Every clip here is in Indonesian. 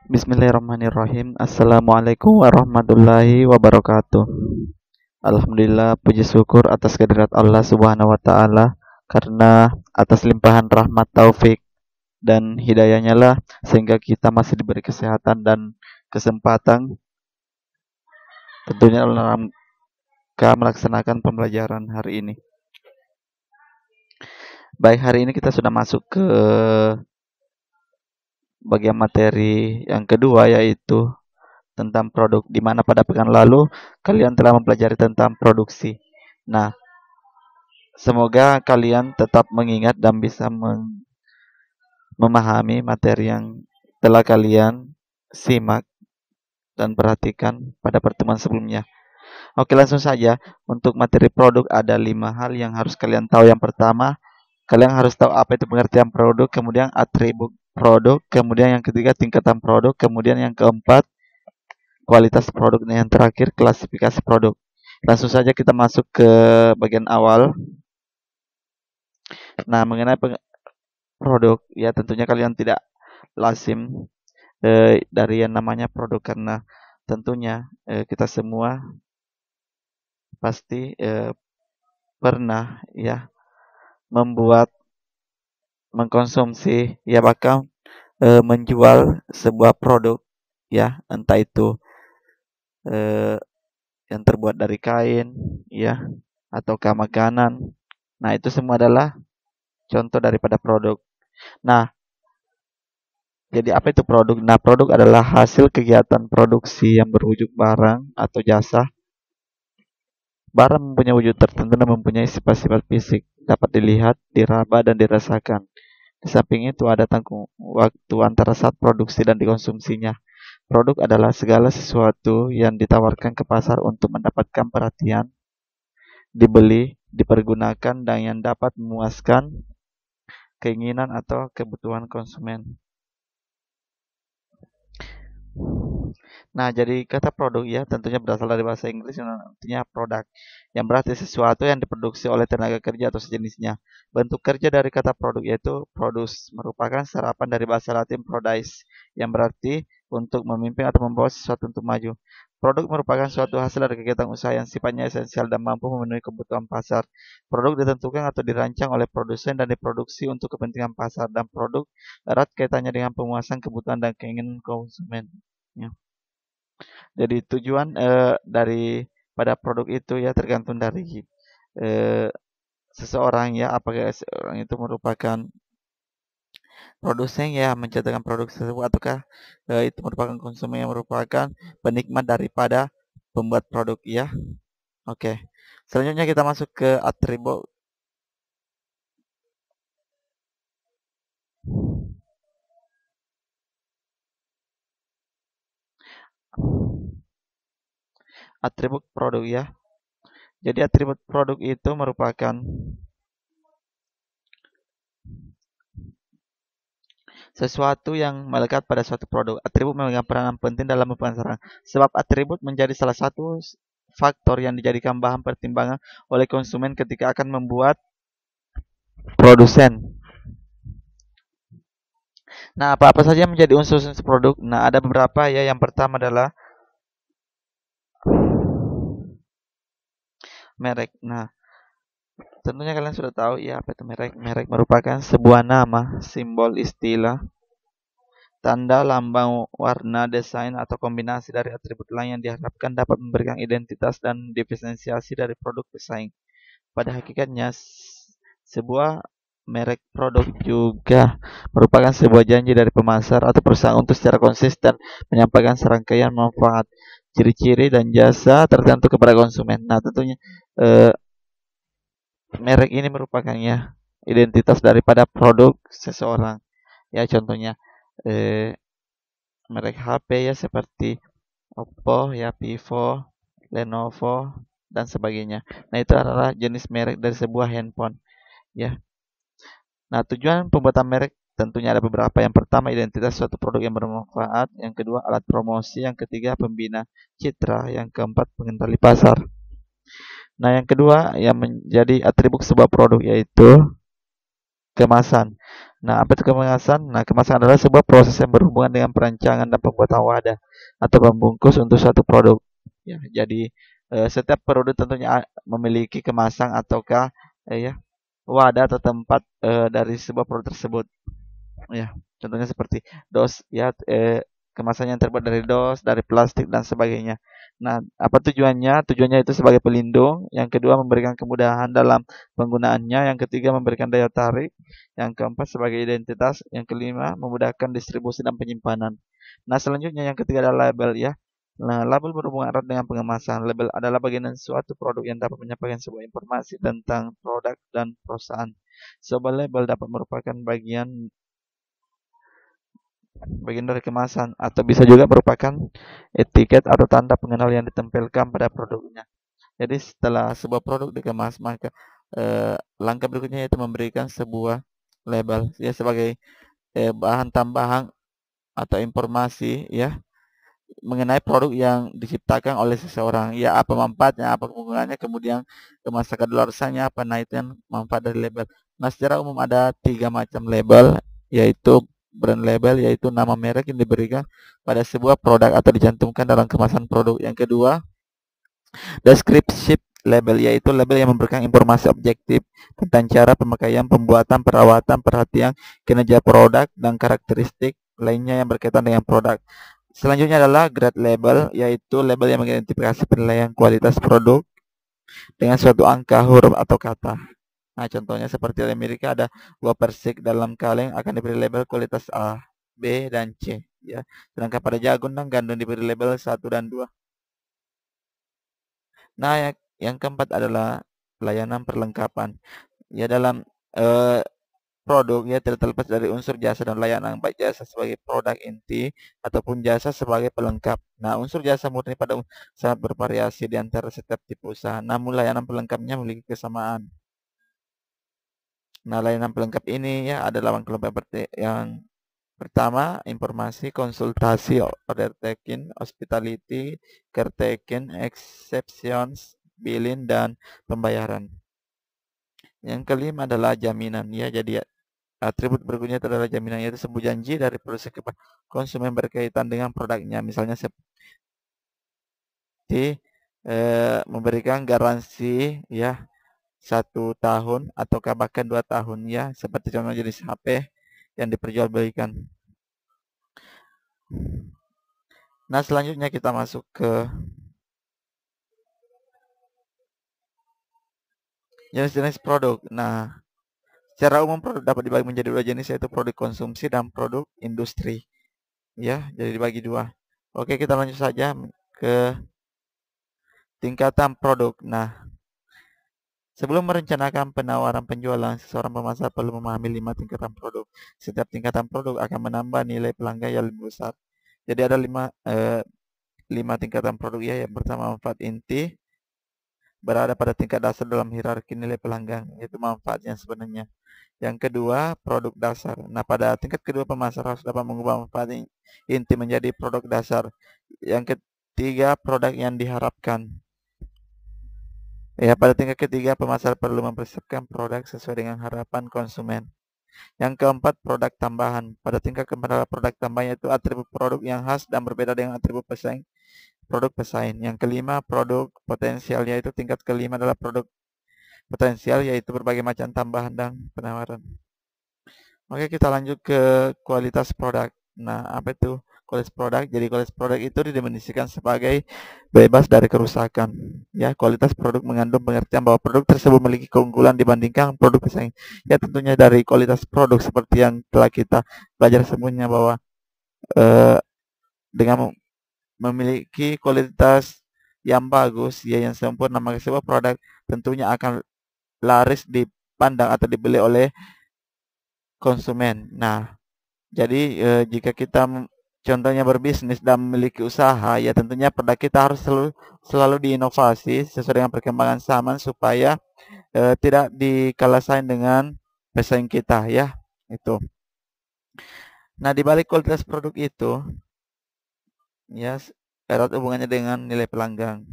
Bismillahirrahmanirrahim. Assalamualaikum warahmatullahi wabarakatuh. Alhamdulillah, puji syukur atas kehadirat Allah Subhanahu wa taala karena atas limpahan rahmat taufik dan hidayahnya lah sehingga kita masih diberi kesehatan dan kesempatan tentunya dalam melaksanakan pembelajaran hari ini. Baik, hari ini kita sudah masuk ke bagian materi yang kedua, yaitu tentang produk, di mana pada pekan lalu kalian telah mempelajari tentang produksi. Nah, semoga kalian tetap mengingat dan bisa memahami materi yang telah kalian simak dan perhatikan pada pertemuan sebelumnya. Oke, langsung saja. Untuk materi produk ada 5 hal yang harus kalian tahu. Yang pertama, kalian harus tahu apa itu pengertian produk, kemudian atribut produk, kemudian yang ketiga tingkatan produk, kemudian yang keempat kualitas produk, dan yang terakhir klasifikasi produk. Langsung saja kita masuk ke bagian awal. Nah, mengenai produk, ya tentunya kalian tidak lazim dari yang namanya produk, karena tentunya kita semua pasti pernah ya membuat, mengkonsumsi, ya bahkan menjual sebuah produk, ya entah itu yang terbuat dari kain, ya ataukah makanan. Nah, itu semua adalah contoh daripada produk. Nah, jadi apa itu produk? Nah, produk adalah hasil kegiatan produksi yang berwujud barang atau jasa. Barang mempunyai wujud tertentu dan mempunyai sifat-sifat fisik, dapat dilihat, diraba, dan dirasakan. Di samping itu ada tanggung waktu antara saat produksi dan dikonsumsinya. Produk adalah segala sesuatu yang ditawarkan ke pasar untuk mendapatkan perhatian, dibeli, dipergunakan, dan yang dapat memuaskan keinginan atau kebutuhan konsumen. Nah, jadi kata produk ya tentunya berasal dari bahasa Inggris yang artinya produk, yang berarti sesuatu yang diproduksi oleh tenaga kerja atau sejenisnya. Bentuk kerja dari kata produk yaitu produce, merupakan serapan dari bahasa Latin prodise, yang berarti untuk memimpin atau membawa sesuatu untuk maju. Produk merupakan suatu hasil dari kegiatan usaha yang sifatnya esensial dan mampu memenuhi kebutuhan pasar. Produk ditentukan atau dirancang oleh produsen dan diproduksi untuk kepentingan pasar, dan produk erat kaitannya dengan pemuasan kebutuhan dan keinginan konsumen. Ya. Jadi tujuan dari pada produk itu ya tergantung dari eh, seseorang, ya, apakah seorang itu merupakan produsen ya menciptakan produk tersebut, ataukah itu merupakan konsumen yang merupakan penikmat daripada pembuat produk, ya. Oke. Selanjutnya kita masuk ke atribut. Atribut produk, ya. Jadi atribut produk itu merupakan sesuatu yang melekat pada suatu produk. Atribut memegang peranan penting dalam pemasaran, sebab atribut menjadi salah satu faktor yang dijadikan bahan pertimbangan oleh konsumen ketika akan membuat produsen. Nah, apa-apa saja menjadi unsur-unsur produk? Nah, ada beberapa ya. Yang pertama adalah merek. Nah, tentunya kalian sudah tahu ya apa itu merek. Merek merupakan sebuah nama, simbol, istilah, tanda, lambang, warna, desain, atau kombinasi dari atribut lain yang diharapkan dapat memberikan identitas dan diferensiasi dari produk pesaing. Pada hakikatnya, sebuah merek produk juga merupakan sebuah janji dari pemasar atau perusahaan untuk secara konsisten menyampaikan serangkaian manfaat, ciri-ciri, dan jasa tertentu kepada konsumen. Nah, tentunya merek ini merupakan ya identitas daripada produk seseorang. Ya, contohnya merek HP ya seperti Oppo, ya Vivo, Lenovo, dan sebagainya. Nah, itu adalah jenis merek dari sebuah handphone, ya. Nah, tujuan pembuatan merek tentunya ada beberapa. Yang pertama, identitas suatu produk yang bermanfaat. Yang kedua, alat promosi. Yang ketiga, pembina citra. Yang keempat, pengendali pasar. Nah, yang kedua yang menjadi atribut sebuah produk yaitu kemasan. Nah, apa itu kemasan? Nah, kemasan adalah sebuah proses yang berhubungan dengan perancangan dan pembuatan wadah atau pembungkus untuk suatu produk. Ya, jadi setiap produk tentunya memiliki kemasan ataukah ya wadah atau tempat dari sebuah produk tersebut. Ya, contohnya seperti dos ya, kemasan yang terbuat dari dos, dari plastik dan sebagainya. Nah, apa tujuannya? Tujuannya itu sebagai pelindung, yang kedua memberikan kemudahan dalam penggunaannya, yang ketiga memberikan daya tarik, yang keempat sebagai identitas, yang kelima memudahkan distribusi dan penyimpanan. Nah, selanjutnya yang ketiga adalah label ya. Nah, label berhubungan erat dengan pengemasan. Label adalah bagian dari suatu produk yang dapat menyampaikan sebuah informasi tentang produk dan perusahaan. Sebuah label dapat merupakan bagian dari kemasan atau bisa juga merupakan etiket atau tanda pengenal yang ditempelkan pada produknya. Jadi setelah sebuah produk dikemas, maka langkah berikutnya yaitu memberikan sebuah label ya sebagai bahan tambahan atau informasi ya mengenai produk yang diciptakan oleh seseorang. Ya apa manfaatnya, apa keunggulannya, kemudian masa kadaluarsanya apa. Nah itu yang manfaat dari label. Nah secara umum ada 3 macam label, yaitu brand label, yaitu nama merek yang diberikan pada sebuah produk atau dicantumkan dalam kemasan produk. Yang kedua, descriptive label, yaitu label yang memberikan informasi objektif tentang cara pemakaian, pembuatan, perawatan, perhatian, kinerja produk, dan karakteristik lainnya yang berkaitan dengan produk. Selanjutnya adalah grade label, yaitu label yang mengidentifikasi penilaian kualitas produk dengan suatu angka, huruf, atau kata. Nah, contohnya seperti di Amerika ada buah persik dalam kaleng akan diberi label kualitas A, B, dan C. Ya. Sedangkan pada jagung dan gandum diberi label 1 dan 2. Nah, yang keempat adalah pelayanan perlengkapan. Ya, dalam eh, produk ya tidak terlepas dari unsur jasa dan layanan, baik jasa sebagai produk inti ataupun jasa sebagai pelengkap. Nah, unsur jasa murni pada sangat bervariasi di antara setiap tipe usaha, namun layanan pelengkapnya memiliki kesamaan. Nah, layanan pelengkap ini ya ada 8 kelompok seperti yang pertama, informasi, konsultasi, order taking, hospitality, caretaking, exceptions, billing, dan pembayaran. Yang kelima adalah jaminan ya. Jadi atribut berikutnya adalah jaminan, yaitu sebuah janji dari produsen kepada konsumen berkaitan dengan produknya. Misalnya seperti memberikan garansi ya 1 tahun ataukah bahkan 2 tahun ya, seperti contoh jenis HP yang diperjualbelikan. Nah selanjutnya kita masuk ke jenis-jenis produk. Nah secara umum produk dapat dibagi menjadi 2 jenis, yaitu produk konsumsi dan produk industri. Ya, jadi dibagi 2. Oke, kita lanjut saja ke tingkatan produk. Nah, sebelum merencanakan penawaran penjualan, seseorang pemasar perlu memahami 5 tingkatan produk. Setiap tingkatan produk akan menambah nilai pelanggan yang lebih besar. Jadi ada 5 tingkatan produk ya. Yang pertama manfaat inti, berada pada tingkat dasar dalam hierarki nilai pelanggan, yaitu manfaatnya sebenarnya. Yang kedua, produk dasar. Nah, pada tingkat kedua pemasar harus dapat mengubah manfaat inti menjadi produk dasar. Yang ketiga, produk yang diharapkan. Ya, pada tingkat ketiga pemasar perlu mempersiapkan produk sesuai dengan harapan konsumen. Yang keempat, produk tambahan. Pada tingkat keempat, produk tambahan yaitu atribut produk yang khas dan berbeda dengan atribut produk pesaing. Yang kelima, produk potensial, yaitu tingkat kelima adalah produk potensial, yaitu berbagai macam tambahan dan penawaran. Oke, kita lanjut ke kualitas produk. Nah, apa itu kualitas produk? Jadi kualitas produk itu didefinisikan sebagai bebas dari kerusakan. Ya, kualitas produk mengandung pengertian bahwa produk tersebut memiliki keunggulan dibandingkan produk pesaing. Ya, tentunya dari kualitas produk seperti yang telah kita belajar sebelumnya bahwa eh, dengan memiliki kualitas yang bagus, ya yang sempurna, maka sebuah produk tentunya akan laris dipandang atau dibeli oleh konsumen. Nah, jadi jika kita contohnya berbisnis dan memiliki usaha, ya tentunya produk kita harus selalu diinovasi sesuai dengan perkembangan zaman supaya tidak dikalah saing dengan pesaing kita ya. Itu. Nah, di balik kualitas produk itu ya erat hubungannya dengan nilai pelanggan.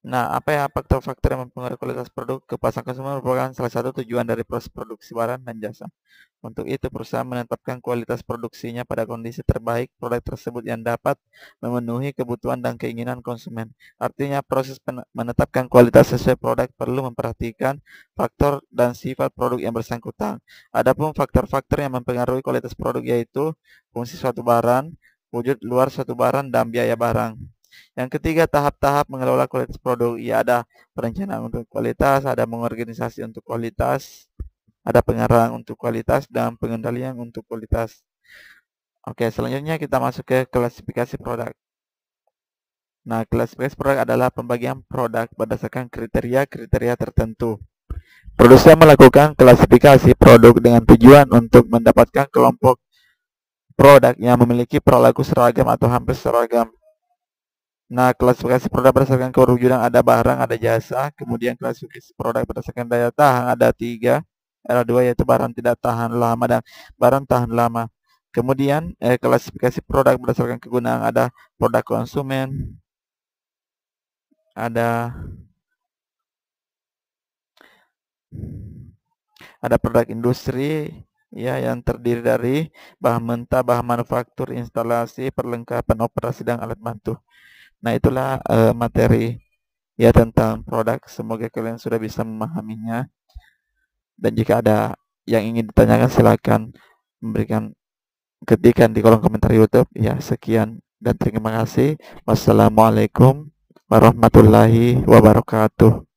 Nah, apa ya faktor-faktor yang mempengaruhi kualitas produk? Kepuasan konsumen merupakan salah satu tujuan dari proses produksi barang dan jasa. Untuk itu, perusahaan menetapkan kualitas produksinya pada kondisi terbaik produk tersebut yang dapat memenuhi kebutuhan dan keinginan konsumen. Artinya, proses menetapkan kualitas sesuai produk perlu memperhatikan faktor dan sifat produk yang bersangkutan. Adapun faktor-faktor yang mempengaruhi kualitas produk yaitu fungsi suatu barang, wujud luar suatu barang, dan biaya barang. Yang ketiga, tahap-tahap mengelola kualitas produk. Ya, ada perencanaan untuk kualitas, ada mengorganisasi untuk kualitas, ada pengarahan untuk kualitas, dan pengendalian untuk kualitas. Oke, selanjutnya kita masuk ke klasifikasi produk. Nah, klasifikasi produk adalah pembagian produk berdasarkan kriteria-kriteria tertentu. Produsen melakukan klasifikasi produk dengan tujuan untuk mendapatkan kelompok produk yang memiliki perilaku seragam atau hampir seragam. Nah, klasifikasi produk berdasarkan kewujudan ada barang, ada jasa. Kemudian klasifikasi produk berdasarkan daya tahan ada 3. Ada 2 yaitu barang tidak tahan lama dan barang tahan lama. Kemudian klasifikasi produk berdasarkan kegunaan ada produk konsumen, ada produk industri ya yang terdiri dari bahan mentah, bahan manufaktur, instalasi, perlengkapan operasi dan alat bantu. Nah, itulah materi ya tentang produk. Semoga kalian sudah bisa memahaminya. Dan jika ada yang ingin ditanyakan silakan memberikan ketikan di kolom komentar YouTube. Ya, sekian dan terima kasih. Wassalamualaikum warahmatullahi wabarakatuh.